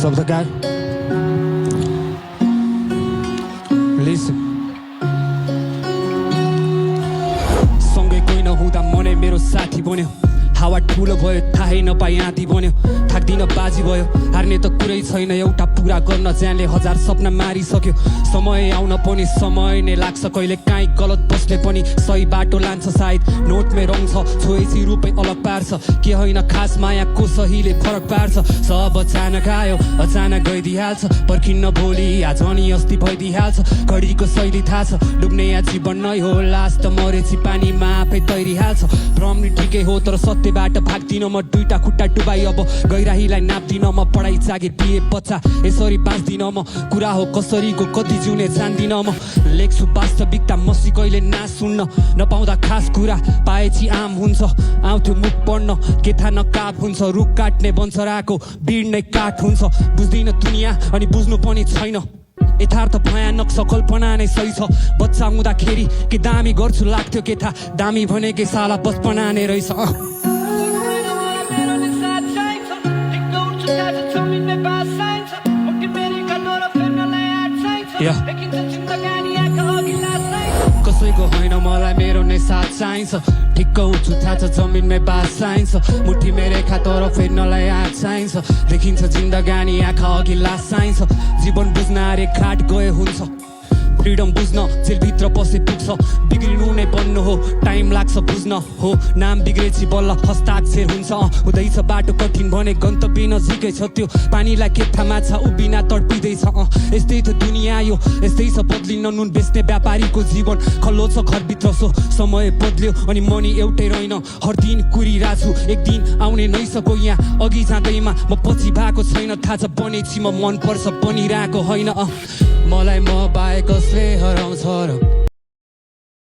शब्दकार सँगै कोही नहुँदा मनै मेरो साथी बन्यो हावा ठुलो भयो थाहै नपाई आँधी बन्यो थाक्दिन बाजी भयो हार्ने त कुरै छैन एउटा पुरा गर्न ज्यानले हजार सपना मारिसक्यो समय आउन पनि समय नै लाग्छ कहिले काहीँ गलत बस्ले पनि सही बाटो लान्छ सायद नोटमै रङ छ छोएपछि रूपै अलग पार्छ के होइन खास मायाको सहीले फरक पार्छ सब अचानक आयो अचानक गइदिइहाल्छ पर्खिन्न भोलि आज अनि अस्ति भइदिइहाल्छ घडीको शैली थाहा छ डुब्ने या जीवन नै हो लास्ट त मरेपछि पानीमा आफै तैरिहाल्छ भ्रम नि ठिकै हो तर सत्यबाट भाग्दिन म दुईटा खुट्टा डुबाई अब गइराहीलाई नाप्दिन म पढाइ जागिर बिहे बच्चा यसरी बाँच्दिन म कुरा हो कसरीको कति जिउने जान्दिन म लेख्छु वास्तविकता मसी कहिले नासुन्न नपाउँदा खास कुरा पाएपछि आम हुन्छ आउँथ्यो मुख पढ्न के थाहा नकाप हुन्छ रुख काट्ने बन्सराको बिड नै काठ हुन्छ बुझ्दिन दुनियाँ अनि बुझ्नु पनि छैन यथार्थ भयानक छ कल्पना नै सही छ बच्चा हुँदाखेरि के दामी गर्छु लाग्थ्यो के थाहा दामी भनेकै साला बचपना नै रहेछ कसैको होइन मलाई मेरो नै साथ चाहिन्छ ठिक्क उठ्छु थाहा छ जमिनमै बास चाहिन्छ मुठी मेरो रेखा तर फेर्नलाई आँट चाहिन्छ देखिन्छ जिन्दगानी आँखा अघि लास चाहिन्छ जीवन बुझ्न आरे घाट गए हुन्छ फ्रिडम बुझ्न जेलभित्र बसे पुग्छ बिग्रिनु नै बन्नु हो टाइम लाग्छ बुझ्न हो नाम बिग्रेपछि बल्ल हस्ताक्षर हुन्छ हुँदैछ बाटो कठिन भने गन्तव्य नजिकै छ त्यो पानीलाई के थाहा माछा उभिना तडपिँदैछ यस्तै त दुनियाँ यो यस्तै छ बदलिन नुन बेच्ने व्यापारीको जीवन खल्लो छ घरभित्र सो समय बदल्यो अनि मनी एउटै रहेन हर दिन कुरिरहेछु एक दिन आउने नै सको यहाँ अघि जाँदैमा म पछि भएको छैन थाहा छ बनेपछि म मनपर्छ बनिरहेको होइन मलाई म बाहेक कसले हराउँछ र